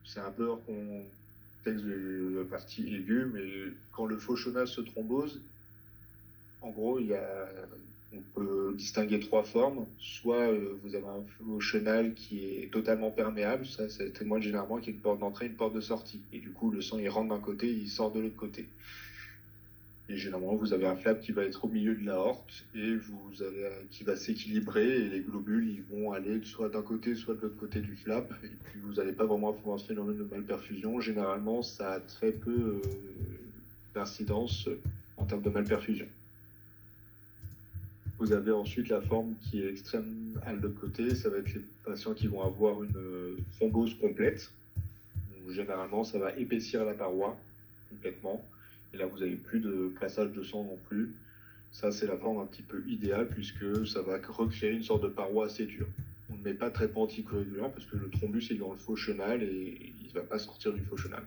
c'est un peu hors contexte de la partie aiguë, mais quand le faux chenal se thrombose, en gros, on peut distinguer trois formes. Soit vous avez un faux chenal qui est totalement perméable, ça témoigne généralement qu'il y a une porte d'entrée et une porte de sortie. Et du coup, le sang, il rentre d'un côté, il sort de l'autre côté. Et généralement, vous avez un flap qui va être au milieu de l'aorte et qui va s'équilibrer et les globules, ils vont aller soit d'un côté, soit de l'autre côté du flap. Et puis, vous n'allez pas vraiment avoir ce phénomène de malperfusion. Généralement, ça a très peu d'incidence en termes de malperfusion. Vous avez ensuite la forme qui est extrême à l'autre côté. Ça va être les patients qui vont avoir une thrombose complète. Donc, généralement, ça va épaissir la paroi complètement. Et là, vous n'avez plus de passage de sang non plus. Ça, c'est la forme un petit peu idéale puisque ça va recréer une sorte de paroi assez dure. On ne met pas de traitement anticoagulant parce que le thrombus est dans le faux chenal et il ne va pas sortir du faux chenal.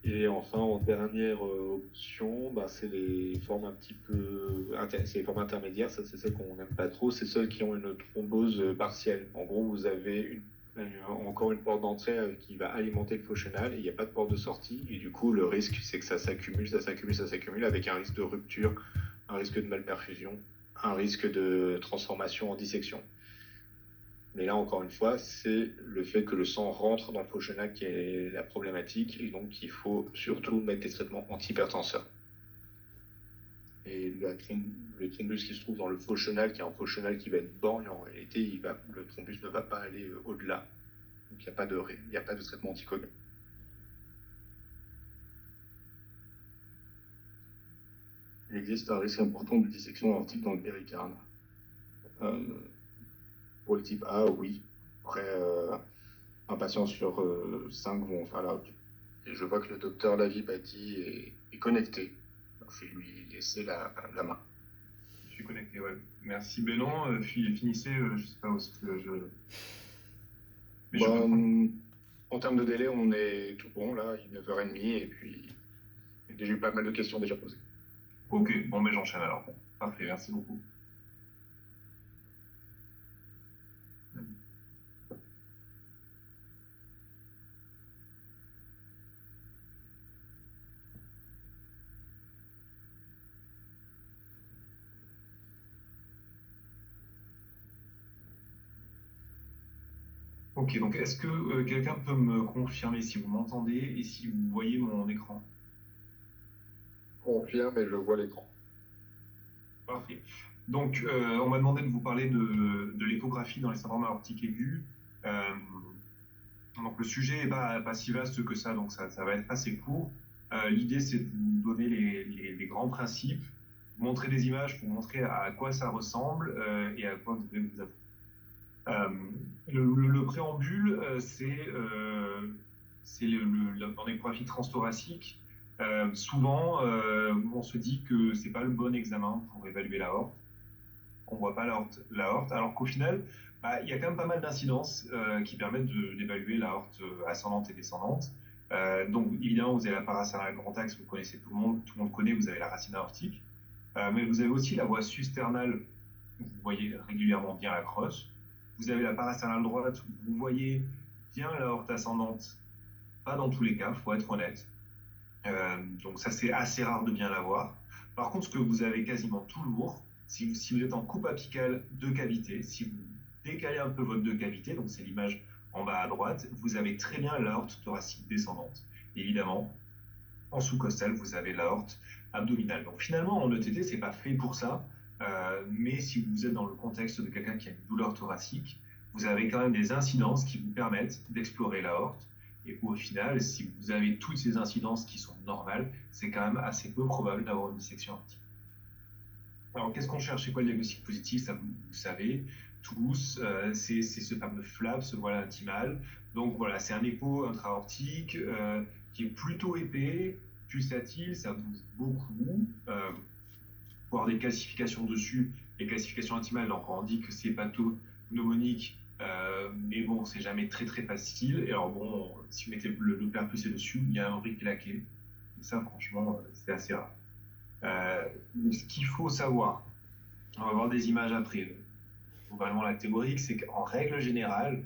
Et enfin, en dernière option, c'est les formes un petit peu, c'est les formes intermédiaires. Ça, c'est celles qu'on n'aime pas trop. C'est celles qui ont une thrombose partielle. En gros, vous avez encore une porte d'entrée qui va alimenter le faux chenal et il n'y a pas de porte de sortie. Et du coup, le risque, c'est que ça s'accumule, ça s'accumule, ça s'accumule avec un risque de rupture, un risque de malperfusion, un risque de transformation en dissection. Mais là, encore une fois, c'est le fait que le sang rentre dans le faux chenal qui est la problématique, et donc il faut surtout mettre des traitements antihypertenseurs. Et le thrombus qui se trouve dans le faux chenal, qui est un faux chenal qui va être borgne, en réalité, le thrombus ne va pas aller au-delà. Donc il n'y a pas de traitement anticoagulant. Il existe un risque important de dissection aortique dans le péricarde. Pour le type A, oui. Après, un patient sur 5 vont faire la rupture. Et je vois que le docteur Lavie-Badi est connecté. Donc, je vais lui laisser la main. Je suis connecté, ouais. Merci Benoît. Finissez, je sais pas où est-ce que je... Mais je peux... En termes de délai, on est tout bon, là, il est 9h30, et puis j'ai eu pas mal de questions déjà posées. Ok, bon, mais j'enchaîne alors. Parfait, merci beaucoup. Ok, donc est-ce que quelqu'un peut me confirmer si vous m'entendez et si vous voyez mon écran? Confirme, et je vois l'écran. Parfait. Donc, on m'a demandé de vous parler de l'échographie dans les syndromes aortiques aigus. Donc, le sujet n'est pas si vaste que ça, donc ça va être assez court. L'idée, c'est de vous donner les grands principes, vous montrer des images pour montrer à quoi ça ressemble et à quoi vous devez vous attendre. Le préambule, c'est l'échographie transthoracique. Souvent, on se dit que c'est pas le bon examen pour évaluer l'aorte, qu'on voit pas l'aorte, alors qu'au final, il y a quand même pas mal d'incidences qui permettent d'évaluer l'aorte ascendante et descendante. Donc évidemment, vous avez la parasternale grand axe, vous connaissez tout le monde connaît, vous avez la racine aortique, mais vous avez aussi la voie susternale, vous voyez régulièrement bien la crosse. Vous avez la parasternale droite, vous voyez bien l'aorte ascendante, pas dans tous les cas, il faut être honnête. Donc ça, c'est assez rare de bien la voir. Par contre, ce que vous avez quasiment toujours, si vous êtes en coupe apicale de cavité, si vous décalez un peu votre deux cavités, donc c'est l'image en bas à droite, vous avez très bien l'aorte thoracique descendante. Évidemment, en sous-costal, vous avez l'aorte abdominale. Donc finalement, en ETT, c'est pas fait pour ça, mais si vous êtes dans le contexte de quelqu'un qui a une douleur thoracique, vous avez quand même des incidences qui vous permettent d'explorer l'aorte. Et au final, si vous avez toutes ces incidences qui sont normales, c'est quand même assez peu probable d'avoir une dissection aortique. Alors, qu'est-ce qu'on cherche? C'est quoi le diagnostic positif? Ça, vous savez tous, c'est ce fameux flap, ce voile intimal. Donc voilà, c'est un écho intra-aortique qui est plutôt épais, pulsatile, ça bouge beaucoup. Voir des calcifications dessus, les calcifications intimales, donc on dit que c'est pathognomonique, mais bon, c'est jamais très très facile. Et alors bon, si vous mettez le perpulsé dessus, il y a un brique laqué. Et ça, franchement, c'est assez rare. Ce qu'il faut savoir, on va voir des images après. Globalement, la théorique, c'est qu'en règle générale,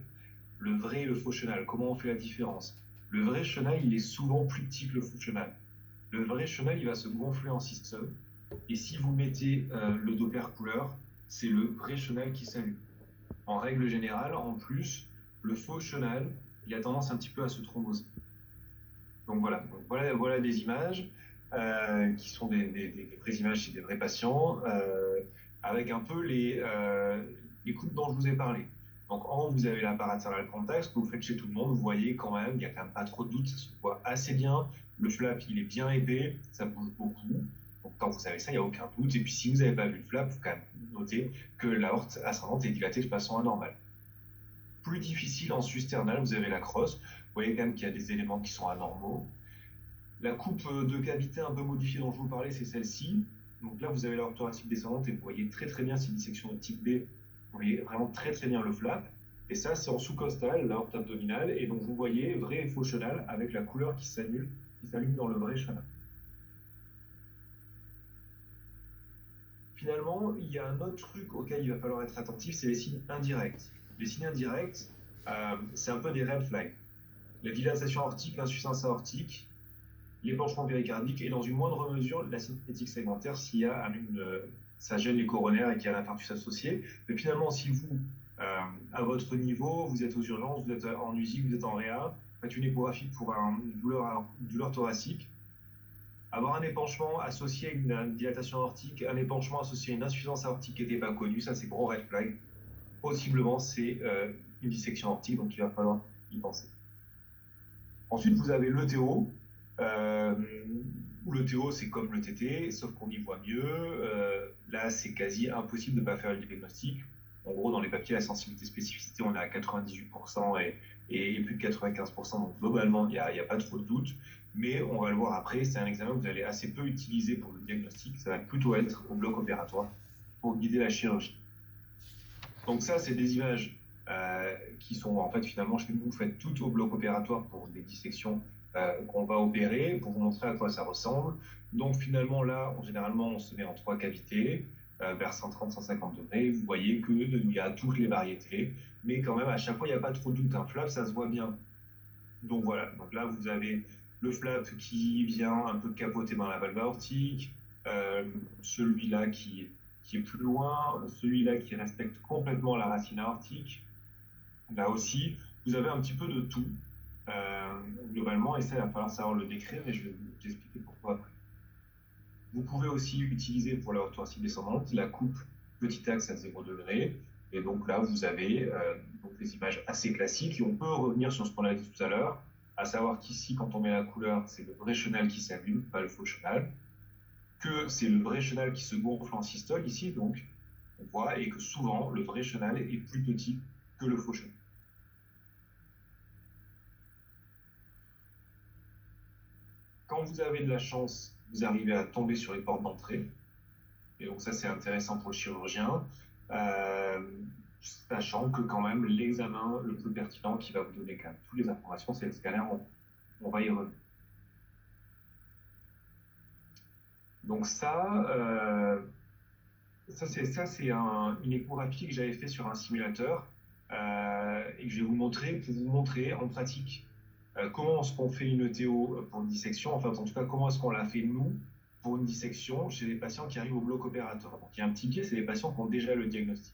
le vrai et le faux chenal. Comment on fait la différence? Le vrai chenal, il est souvent plus petit que le faux chenal. Le vrai chenal, il va se gonfler en système. Et si vous mettez le Doppler couleur, c'est le vrai chenal qui s'allume. En règle générale, en plus, le faux chenal, il a tendance un petit peu à se thromboser. Donc voilà des images qui sont des vraies images, c'est des vrais patients, avec un peu les coupes dont je vous ai parlé. Donc en haut, vous avez la paraterral contact, ce que vous faites chez tout le monde, vous voyez quand même, il n'y a quand même pas trop de doute, ça se voit assez bien. Le flap, il est bien épais, ça bouge beaucoup. Donc quand vous savez ça, il n'y a aucun doute. Et puis si vous n'avez pas vu le flap, il faut quand même noter que l'aorte ascendante est dilatée de façon anormale. Plus difficile en susternal, vous avez la crosse. Vous voyez quand même qu'il y a des éléments qui sont anormaux. La coupe de cavité un peu modifiée dont je vous parlais, c'est celle-ci. Donc là, vous avez l'aorte thoracique descendante et vous voyez très très bien, c'est une dissection de type B. Vous voyez vraiment très très bien le flap. Et ça, c'est en sous-costal, l'aorte abdominale. Et donc vous voyez vrai et faux chenal avec la couleur qui s'allume dans le vrai chenal. Finalement, il y a un autre truc auquel il va falloir être attentif, c'est les signes indirects. Les signes indirects, c'est un peu des red flags. La dilatation aortique, l'insuffisance aortique, l'épanchement péricardique et dans une moindre mesure la synthétique segmentaire s'il y a ça gêne les coronaires et qu'il y a l'infarctus associé. Mais finalement, si vous, à votre niveau, vous êtes aux urgences, vous êtes en USI, vous êtes en réa, faites une échographie pour une douleur thoracique, avoir un épanchement associé à une dilatation aortique, un épanchement associé à une insuffisance aortique qui n'était pas connue, ça c'est gros red flag. Possiblement, c'est une dissection aortique, donc il va falloir y penser. Ensuite, vous avez l'ETO. Où l'ETO, c'est comme le TT, sauf qu'on y voit mieux. Là, c'est quasi impossible de ne pas faire le diagnostic. En gros, dans les papiers, la sensibilité spécificité, on est à 98% et plus de 95%. Donc, globalement, il n'y a pas trop de doute. Mais on va le voir après, c'est un examen que vous allez assez peu utiliser pour le diagnostic. Ça va plutôt être au bloc opératoire pour guider la chirurgie. Donc ça, c'est des images qui sont en fait finalement, vous faites tout au bloc opératoire pour des dissections qu'on va opérer, pour vous montrer à quoi ça ressemble. Donc finalement là, généralement, on se met en 3 cavités, vers 130-150 degrés. Vous voyez qu'il y a toutes les variétés, mais quand même à chaque fois, il n'y a pas trop de doute. Un flap, ça se voit bien. Donc voilà, donc là, vous avez le flap qui vient un peu capoter dans la valve aortique, celui-là qui est plus loin, celui-là qui respecte complètement la racine aortique. Là aussi, vous avez un petit peu de tout, globalement, et ça, il va falloir savoir le décrire, et je vais vous expliquer pourquoi après. Vous pouvez aussi utiliser pour la haute thoracique descendante la coupe petit axe à 0 degré, et donc là, vous avez donc des images assez classiques, et on peut revenir sur ce qu'on a dit tout à l'heure, à savoir qu'ici, quand on met la couleur, c'est le vrai chenal qui s'allume, pas le faux chenal, que c'est le vrai chenal qui se gonfle en systole ici, donc on voit, et que souvent le vrai chenal est plus petit que le faux chenal. Quand vous avez de la chance, vous arrivez à tomber sur les portes d'entrée, et donc ça c'est intéressant pour le chirurgien, sachant que quand même l'examen le plus pertinent qui va vous donner quand même toutes les informations, c'est le scanner, on va y revenir. Donc ça c'est une échographie que j'avais fait sur un simulateur et que je vais vous montrer pour vous montrer en pratique comment est-ce qu'on fait une ETO pour une dissection, enfin en tout cas comment est-ce qu'on l'a fait nous pour une dissection chez les patients qui arrivent au bloc opératoire. Donc il y a un petit biais, c'est les patients qui ont déjà le diagnostic.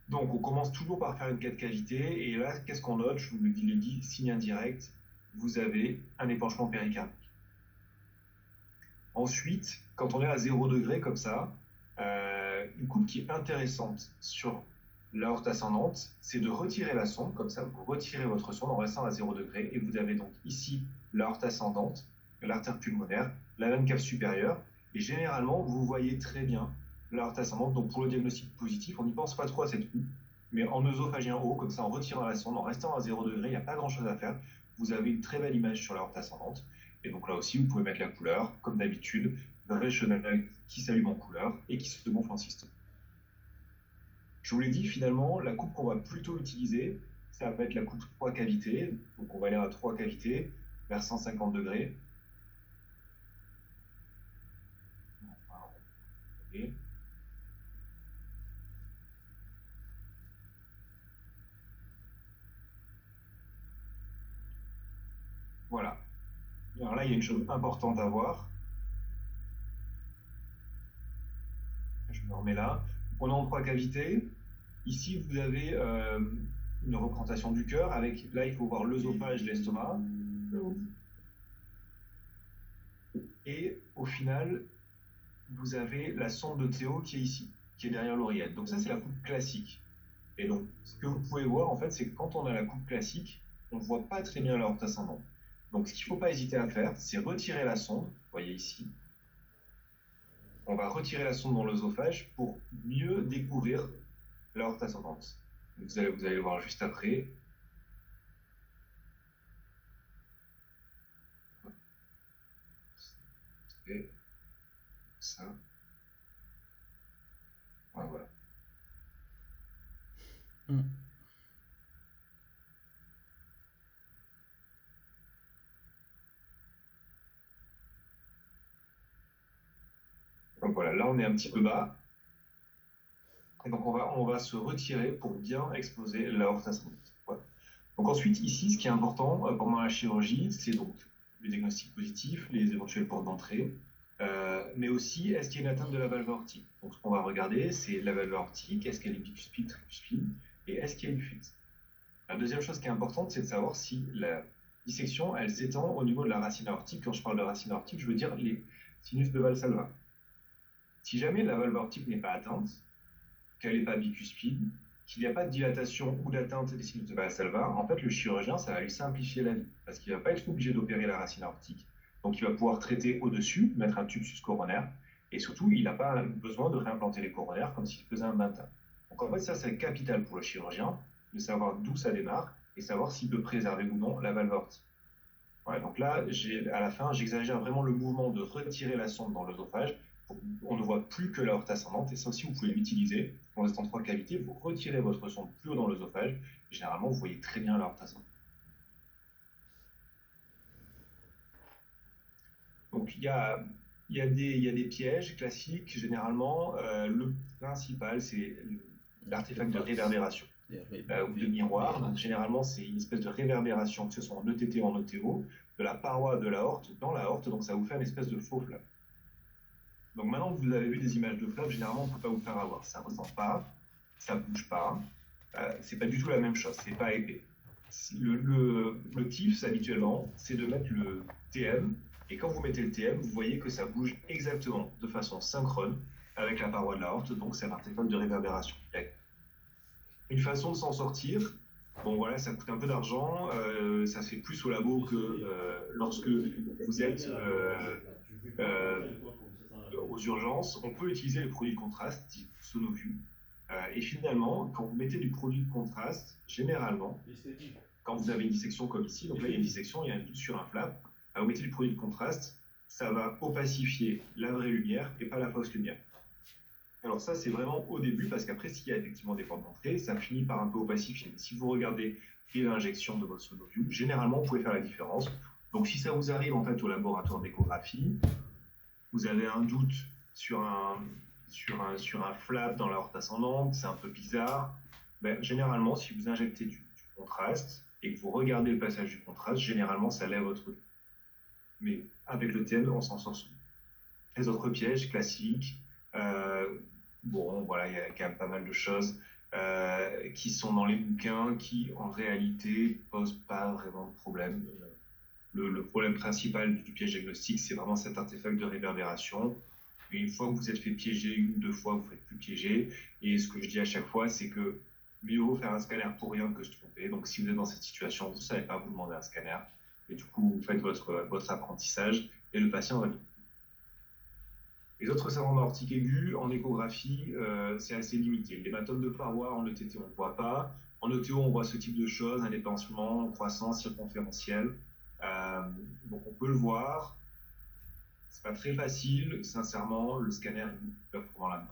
Donc on commence toujours par faire une 4 cavités et là qu'est-ce qu'on note? Je vous l'ai dit, signe indirect, vous avez un épanchement péricardique. Ensuite, quand on est à 0 degré comme ça, une coupe qui est intéressante sur l'aorte ascendante, c'est de retirer la sonde, comme ça vous retirez votre sonde en restant à 0 degré et vous avez donc ici l'aorte ascendante, l'artère pulmonaire, la veine cave supérieure et généralement vous voyez très bien l'aorte ascendante. Donc pour le diagnostic positif, on n'y pense pas trop à cette coupe, mais en œsophagien haut, comme ça en retirant la sonde, en restant à 0 degré, il n'y a pas grand chose à faire. Vous avez une très belle image sur l'aorte ascendante. Et donc là aussi, vous pouvez mettre la couleur, comme d'habitude, vrai chenal qui s'allume en couleur et qui se gonfle en système. Je vous l'ai dit, finalement, la coupe qu'on va plutôt utiliser, ça va être la coupe 3 cavités. Donc on va aller à 3 cavités, vers 150 degrés. Voilà. Alors là, il y a une chose importante à voir. Je me remets là. On est en trois cavités. Ici, vous avez une représentation du cœur avec, là, il faut voir l'œsophage, l'estomac. Et au final, vous avez la sonde de Théo qui est ici, qui est derrière l'oreillette. Donc ça, c'est la coupe classique. Et donc, ce que vous pouvez voir, en fait, c'est que quand on a la coupe classique, on ne voit pas très bien l'aorte ascendante. Donc, ce qu'il ne faut pas hésiter à faire, c'est retirer la sonde. Vous voyez ici. On va retirer la sonde dans l'œsophage pour mieux découvrir l'aorte ascendante. Vous allez le voir juste après. Et ça. Voilà. Donc voilà, là on est un petit peu bas. Et donc on va se retirer pour bien exposer l'aorte ascendante. Voilà. Donc ensuite, ici, ce qui est important pendant la chirurgie, c'est donc le diagnostic positif, les éventuelles portes d'entrée, mais aussi est-ce qu'il y a une atteinte de la valve aortique. Donc ce qu'on va regarder, c'est la valve aortique, est-ce qu'elle est bicuspide, tricuspide, et est-ce qu'il y a une fuite. La deuxième chose qui est importante, c'est de savoir si la dissection, elle s'étend au niveau de la racine aortique. Quand je parle de racine aortique, je veux dire les sinus de Valsalva. Si jamais la valve aortique n'est pas atteinte, qu'elle n'est pas bicuspide, qu'il n'y a pas de dilatation ou d'atteinte des sinus de Valsalva, en fait, le chirurgien, ça va lui simplifier la vie, parce qu'il ne va pas être obligé d'opérer la racine aortique. Donc, il va pouvoir traiter au-dessus, mettre un tube sus-coronaire, et surtout, il n'a pas besoin de réimplanter les coronaires comme s'il faisait un maintien. Donc, en fait, ça, c'est capital pour le chirurgien, de savoir d'où ça démarre, et savoir s'il peut préserver ou non la valve aortique. Ouais, donc là, à la fin, j'exagère vraiment le mouvement de retirer la sonde dans l'œsophage. On ne voit plus que l'aorte ascendante, et ça aussi, vous pouvez l'utiliser. Quand vous êtes en trois cavités, vous retirez votre sonde plus haut dans l'œsophage. Généralement, vous voyez très bien l'aorte ascendante. Donc, il y a des pièges classiques. Généralement, le principal, c'est l'artefact de réverbération ou de miroir. Donc, généralement, c'est une espèce de réverbération, que ce soit en ETT ou en ETO, de la paroi de l'aorte dans l'aorte. Donc, ça vous fait une espèce de faux flap. Donc, maintenant que vous avez vu des images de flap, généralement, on ne peut pas vous faire avoir. Ça ne ressent pas, ça ne bouge pas. C'est pas du tout la même chose, c'est pas épais. Le tips, habituellement, c'est de mettre le TM. Et quand vous mettez le TM, vous voyez que ça bouge exactement de façon synchrone avec la paroi de l'aorte. Donc, c'est un artefact de réverbération. Une façon de s'en sortir, bon voilà, ça coûte un peu d'argent, ça se fait plus au labo que lorsque vous êtes aux urgences. On peut utiliser le produit de contraste, type Sonovue. Et finalement, quand vous mettez du produit de contraste, généralement, quand vous avez une dissection comme ici, donc là il y a une dissection, il y a un doute sur un flap, vous mettez du produit de contraste, ça va opacifier la vraie lumière et pas la fausse lumière. Alors ça, c'est vraiment au début, parce qu'après, s'il y a effectivement des portes d'entrée, ça finit par un peu opacifier. Si vous regardez l'injection de votre Sonovue, généralement, vous pouvez faire la différence. Donc si ça vous arrive en fait au laboratoire d'échographie, vous avez un doute sur un flap dans l'aorte ascendante, c'est un peu bizarre, ben, généralement, si vous injectez du contraste et que vous regardez le passage du contraste, généralement, ça lève votre doute. Mais avec le TM, on s'en sort souvent. Les autres pièges classiques, bon, voilà, il y a quand même pas mal de choses qui sont dans les bouquins qui, en réalité, posent pas vraiment de problème. Le problème principal du piège diagnostique, c'est vraiment cet artefact de réverbération. Et une fois que vous êtes fait piéger, une ou deux fois, vous ne faites plus piéger. Et ce que je dis à chaque fois, c'est que mieux vaut faire un scanner pour rien que se tromper. Donc, si vous êtes dans cette situation, vous ne savez pas, vous demandez un scanner. Et du coup, vous faites votre apprentissage et le patient va bien. Les autres syndromes aortiques aigus, en échographie, c'est assez limité. L'hématome de paroi, en ETT, on ne voit pas. En ETO, on voit ce type de choses, un dépansement, croissance circonférentielle. Donc on peut le voir. C'est pas très facile, sincèrement, le scanner est vraiment là-dedans.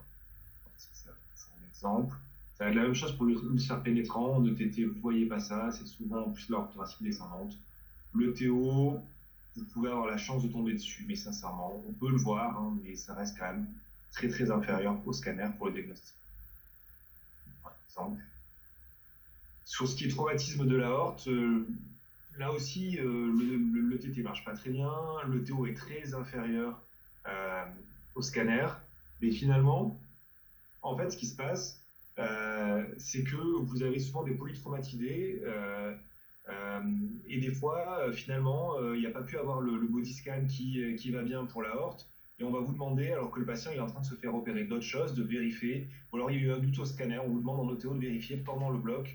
C'est un exemple. Ça va être la même chose pour l'ulcère pénétrant. En ETT, vous ne voyez pas ça, c'est souvent en plus l'aorte thoracique descendante. Le TO, vous pouvez avoir la chance de tomber dessus, mais sincèrement, on peut le voir, hein, mais ça reste quand même très très inférieur au scanner pour le diagnostic. Par exemple. Sur ce qui est traumatisme de l'aorte, Là aussi, le TT marche pas très bien, le TO est très inférieur euh, au scanner, mais finalement, en fait, ce qui se passe, c'est que vous avez souvent des polytraumatisés euh, et des fois, finalement, il n'y a pas pu avoir le body scan qui va bien pour la horte. Et on va vous demander, alors que le patient est en train de se faire opérer d'autres choses, de vérifier. Ou alors il y a eu un doute au scanner, on vous demande en OTO de vérifier pendant le bloc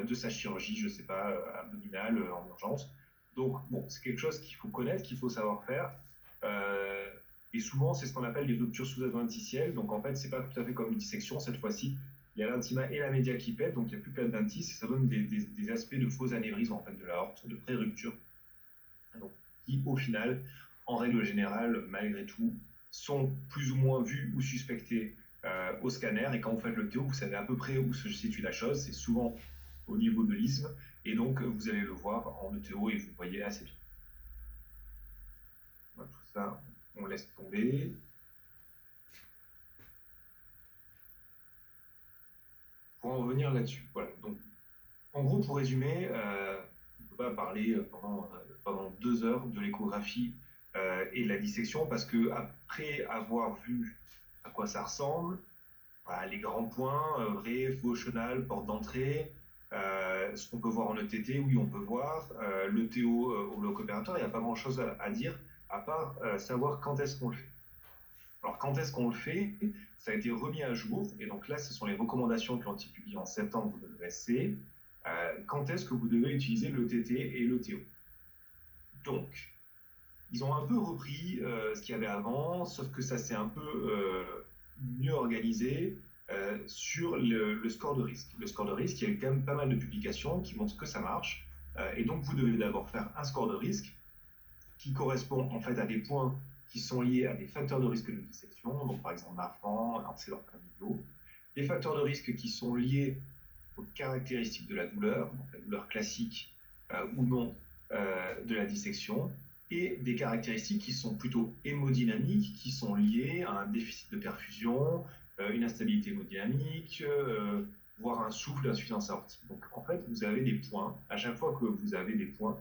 de sa chirurgie, je ne sais pas, abdominale en urgence. Donc, bon, c'est quelque chose qu'il faut connaître, qu'il faut savoir faire. Euh, et souvent, c'est ce qu'on appelle des ruptures sous-adventicielles. Donc, en fait, c'est pas tout à fait comme une dissection. Cette fois-ci, il y a l'intima et la média qui pètent, donc il n'y a plus qu'adventice. Et ça donne des aspects de faux anévrisme, en fait, de l'aorte, de pré-rupture. Donc, qui, au final, en règle générale, malgré tout, sont plus ou moins vus ou suspectés au scanner. Et quand vous faites le TO, vous savez à peu près où se situe la chose. C'est souvent au niveau de l'isthme. Et donc, vous allez le voir en ETO et vous voyez assez bien. Voilà, tout ça, on laisse tomber. Pour en revenir là-dessus. Voilà. Donc, en gros, pour résumer, on ne peut pas parler pendant 2 heures de l'échographie et de la dissection parce que après avoir vu à quoi ça ressemble, voilà, les grands points, vrai, faux chenal, porte d'entrée, ce qu'on peut voir en ETT, oui, on peut voir. Le TO au bloc opératoire, il n'y a pas grand-chose à dire à part savoir quand est-ce qu'on le fait. Alors, quand est-ce qu'on le fait? Ça a été remis à jour, et donc là, ce sont les recommandations qui ont été publiées en septembre de l'ESC. Quand est-ce que vous devez utiliser le TT et le TO? Donc, ils ont un peu repris ce qu'il y avait avant, sauf que ça s'est un peu mieux organisé sur le score de risque. Le score de risque, il y a eu quand même pas mal de publications qui montrent que ça marche, et donc vous devez d'abord faire un score de risque qui correspond en fait à des points qui sont liés à des facteurs de risque de dissection, donc par exemple marfan, antécédents familiaux, des facteurs de risque qui sont liés aux caractéristiques de la douleur, donc la douleur classique ou non de la dissection, et des caractéristiques qui sont plutôt hémodynamiques, qui sont liées à un déficit de perfusion, une instabilité hémodynamique, voire un souffle d'insuffisance aortique. Donc en fait, vous avez des points, à chaque fois que vous avez des points,